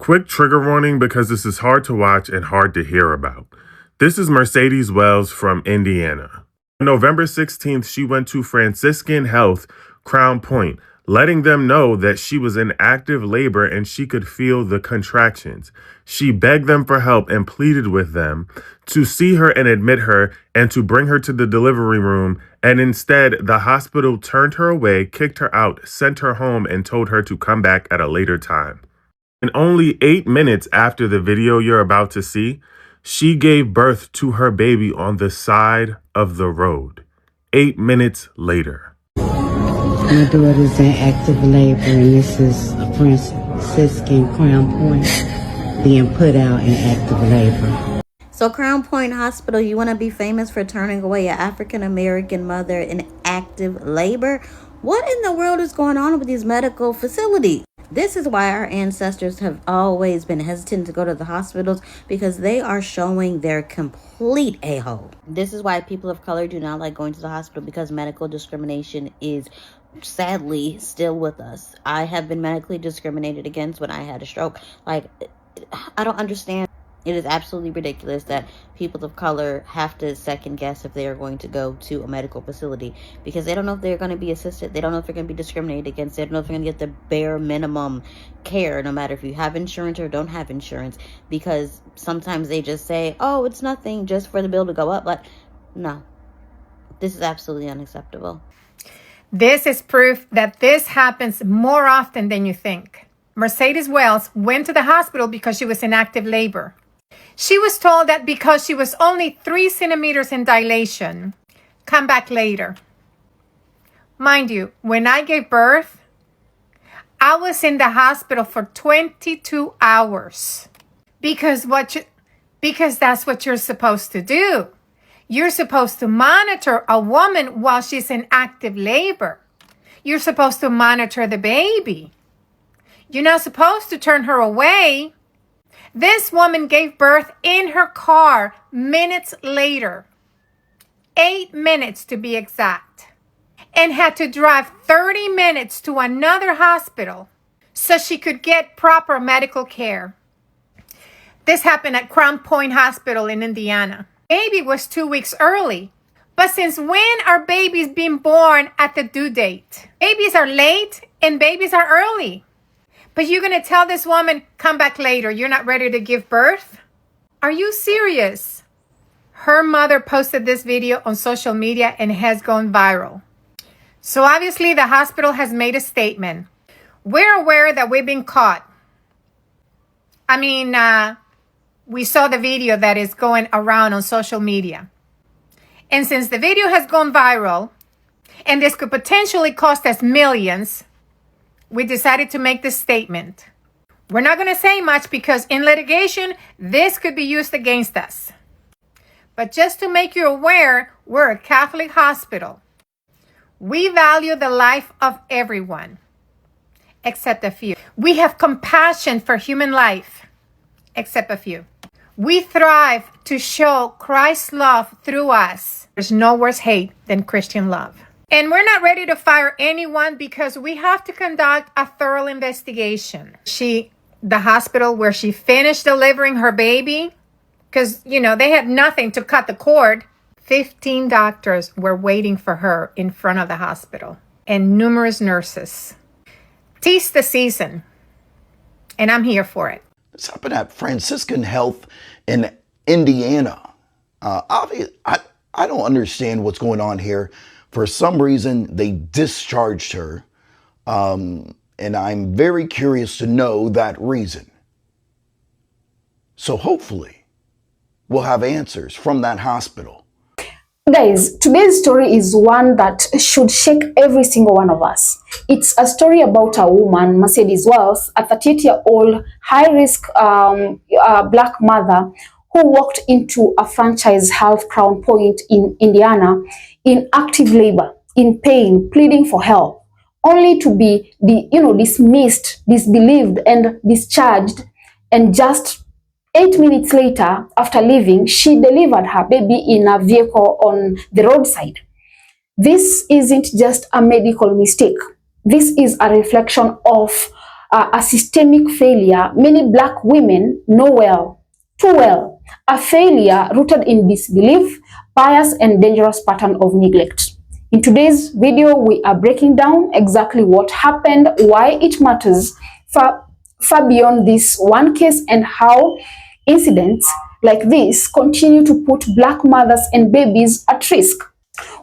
Quick trigger warning because this is hard to watch and hard to hear about. This is Mercedes Wells from Indiana. On November 16th, she went to Franciscan Health Crown Point, letting them know that she was in active labor and she could feel the contractions. She begged them for help and pleaded with them to see her and admit her and to bring her to the delivery room. And instead, the hospital turned her away, kicked her out, sent her home, and told her to come back at a later time. And only 8 minutes after the video you're about to see, she gave birth to her baby on the side of the road. 8 minutes later. My daughter's in active labor, and this is a Franciscan Crown Point being put out in active labor. So Crown Point Hospital, you want to be famous for turning away an African-American mother in active labor? What in the world is going on with these medical facilities? This is why our ancestors have always been hesitant to go to the hospitals, because they are showing their complete a-hole. This is why people of color do not like going to the hospital, because medical discrimination is sadly still with us. I have been medically discriminated against when I had a stroke. Like, I don't understand. It is absolutely ridiculous that people of color have to second guess if they are going to go to a medical facility, because they don't know if they're going to be assisted. They don't know if they're going to be discriminated against. They don't know if they're going to get the bare minimum care, no matter if you have insurance or don't have insurance, because sometimes they just say, oh, it's nothing, just for the bill to go up. But no, this is absolutely unacceptable. This is proof that this happens more often than you think. Mercedes Wells went to the hospital because she was in active labor. She was told that because she was only 3 centimeters in dilation, come back later. Mind you, when I gave birth, I was in the hospital for 22 hours because that's what you're supposed to do. You're supposed to monitor a woman while she's in active labor. You're supposed to monitor the baby. You're not supposed to turn her away. This woman gave birth in her car minutes later, 8 minutes to be exact, and had to drive 30 minutes to another hospital so she could get proper medical care. This happened at Crown Point Hospital in Indiana. Baby was 2 weeks early, but since when are babies being born at the due date? Babies are late and babies are early. But you're going to tell this woman, come back later, you're not ready to give birth? Are you serious? Her mother posted this video on social media and it has gone viral. So obviously the hospital has made a statement. We're aware that we've been caught. We saw the video that is going around on social media. And since the video has gone viral, and this could potentially cost us millions, we decided to make this statement. We're not going to say much because in litigation, this could be used against us. But just to make you aware, we're a Catholic hospital. We value the life of everyone, except a few. We have compassion for human life, except a few. We thrive to show Christ's love through us. There's no worse hate than Christian love. And we're not ready to fire anyone because we have to conduct a thorough investigation. The hospital where she finished delivering her baby, because, they had nothing to cut the cord. 15 doctors were waiting for her in front of the hospital and numerous nurses. 'Tis the season, and I'm here for it. This happened at Franciscan Health in Indiana. I don't understand what's going on here. For some reason, they discharged her, and I'm very curious to know that reason. So hopefully, we'll have answers from that hospital. Guys, today's story is one that should shake every single one of us. It's a story about a woman, Mercedes Wells, a 38-year-old high-risk black mother who walked into a franchise health Crown Point in Indiana in active labor, in pain, pleading for help, only to be dismissed, disbelieved, and discharged. And just 8 minutes later, after leaving, she delivered her baby in a vehicle on the roadside. This isn't just a medical mistake. This is a reflection of a systemic failure many Black women know well, too well, a failure rooted in disbelief, bias, and dangerous pattern of neglect. In today's video, we are breaking down exactly what happened, why it matters far beyond this one case, and how incidents like this continue to put Black mothers and babies at risk.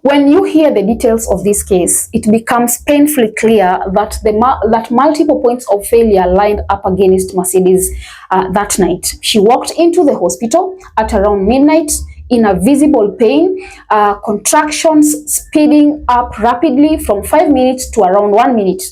When you hear the details of this case, it becomes painfully clear that that multiple points of failure lined up against Mercedes that night. She walked into the hospital at around midnight in a visible pain, contractions speeding up rapidly from 5 minutes to around 1 minute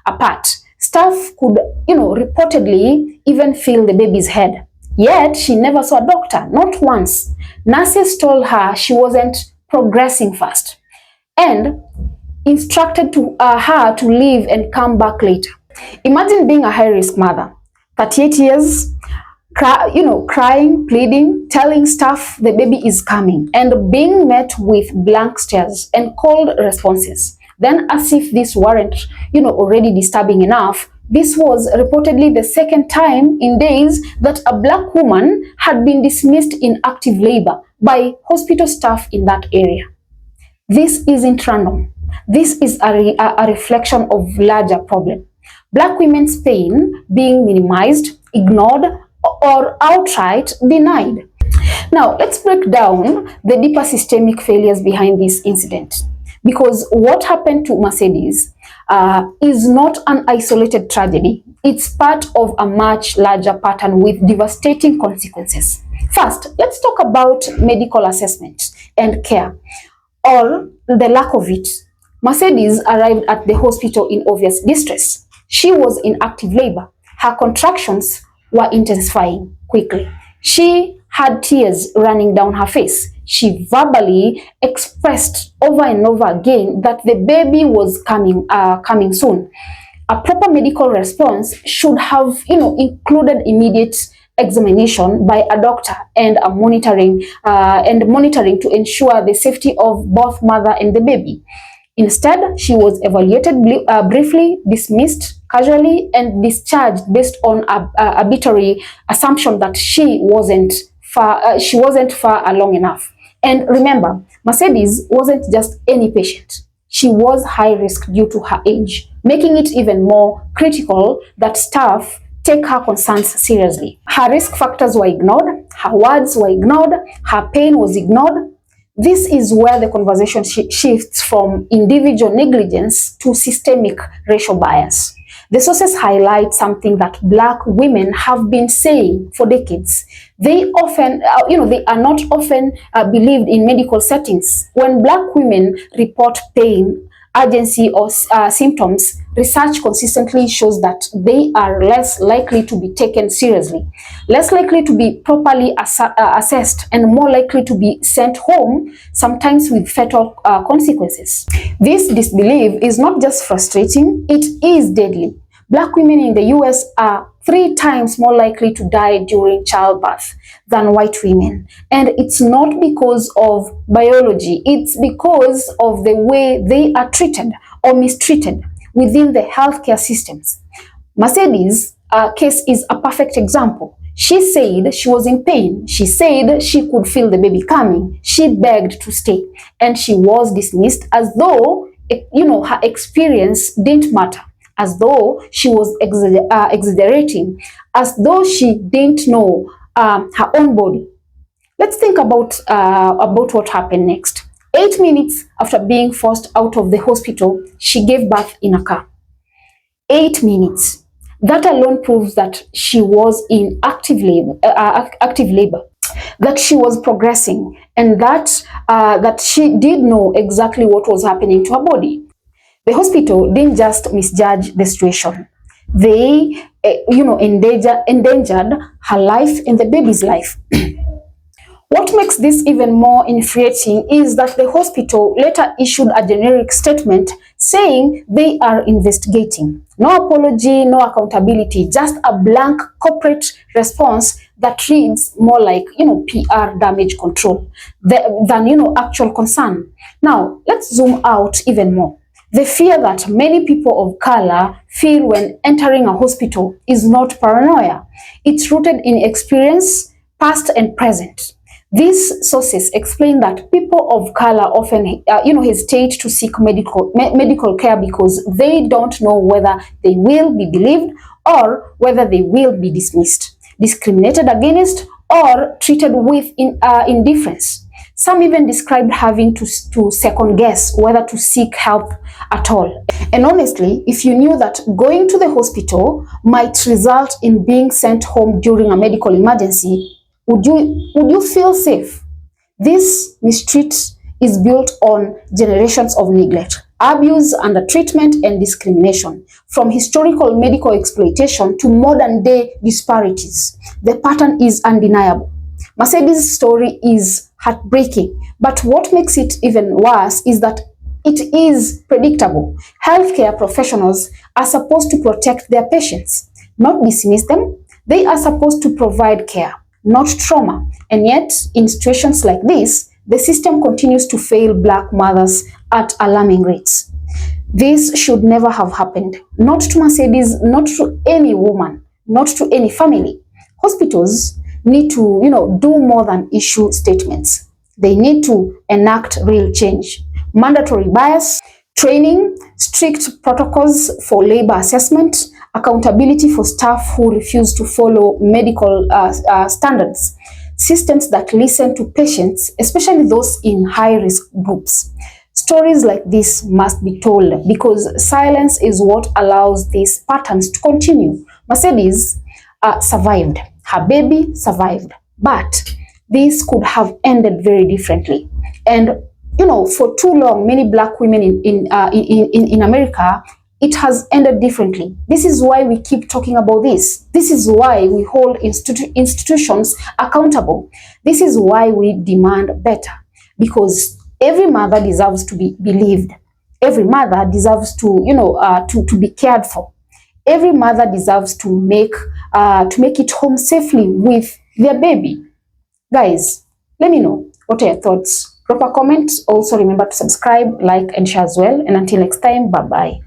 apart. Staff could, reportedly even feel the baby's head. Yet she never saw a doctor, not once. Nurses told her she wasn't progressing fast and instructed her to leave and come back later. Imagine being a high-risk mother, 38 years, crying, pleading, telling staff the baby is coming, and being met with blank stares and cold responses. Then, as if this weren't, already disturbing enough, this was reportedly the second time in days that a Black woman had been dismissed in active labor by hospital staff in that area. This isn't random. This is a reflection of larger problem. Black women's pain being minimized, ignored, or outright denied. Now, let's break down the deeper systemic failures behind this incident. Because what happened to Mercedes is not an isolated tragedy. It's part of a much larger pattern with devastating consequences. First, let's talk about medical assessment and care, or the lack of it. Mercedes arrived at the hospital in obvious distress. She was in active labor. Her contractions were intensifying quickly. She had tears running down her face. She verbally expressed over and over again that the baby was coming soon. A proper medical response should have, included immediate examination by a doctor and monitoring to ensure the safety of both mother and the baby. Instead, she was evaluated briefly, dismissed casually, and discharged based on a arbitrary assumption that she wasn't far along enough. And remember, Mercedes wasn't just any patient. She was high risk due to her age, making it even more critical that staff take her concerns seriously. Her risk factors were ignored, her words were ignored, her pain was ignored. This is where the conversation shifts from individual negligence to systemic racial bias. The sources highlight something that Black women have been saying for decades. They are not often believed in medical settings. When Black women report pain, urgency, or symptoms, research consistently shows that they are less likely to be taken seriously, less likely to be properly assessed, and more likely to be sent home, sometimes with fatal consequences. This disbelief is not just frustrating, it is deadly. Black women in the US are 3 times more likely to die during childbirth than white women. And it's not because of biology, it's because of the way they are treated or mistreated within the healthcare systems. Mercedes' case is a perfect example. She said she was in pain. She said she could feel the baby coming. She begged to stay, and she was dismissed as though, her experience didn't matter, as though she was exaggerating, as though she didn't know her own body. Let's think about what happened next. 8 minutes after being forced out of the hospital, she gave birth in a car. 8 minutes. That alone proves that she was in active labor, that she was progressing, and that she did know exactly what was happening to her body. The hospital didn't just misjudge the situation. They, endangered her life and the baby's life. What makes this even more infuriating is that the hospital later issued a generic statement saying they are investigating. No apology, no accountability, just a blank corporate response that reads more like, PR damage control than, actual concern. Now, let's zoom out even more. The fear that many people of color feel when entering a hospital is not paranoia. It's rooted in experience, past and present. These sources explain that people of color often, hesitate to seek medical care because they don't know whether they will be believed or whether they will be dismissed, discriminated against, or treated with indifference. Some even described having to second guess whether to seek help at all. And honestly, if you knew that going to the hospital might result in being sent home during a medical emergency, would you feel safe? This mistreat is built on generations of neglect, abuse, undertreatment, and discrimination. From historical medical exploitation to modern day disparities, the pattern is undeniable. Mercedes' story is heartbreaking, but what makes it even worse is that it is predictable. Healthcare professionals are supposed to protect their patients, not dismiss them. They are supposed to provide care, not trauma. And yet, in situations like this, the system continues to fail Black mothers at alarming rates. This should never have happened. Not to Mercedes, not to any woman, not to any family. Hospitals need to, do more than issue statements. They need to enact real change. Mandatory bias, training, strict protocols for labor assessment, accountability for staff who refuse to follow medical standards, systems that listen to patients, especially those in high-risk groups. Stories like this must be told because silence is what allows these patterns to continue. Mercedes survived. Her baby survived. But this could have ended very differently. And, for too long, many Black women in America, it has ended differently. This is why we keep talking about this. This is why we hold institutions accountable. This is why we demand better. Because every mother deserves to be believed. Every mother deserves to be cared for. Every mother deserves to make it home safely with their baby. Guys, let me know what are your thoughts. Drop a comment. Also remember to subscribe, like, and share as well. And until next time, bye-bye.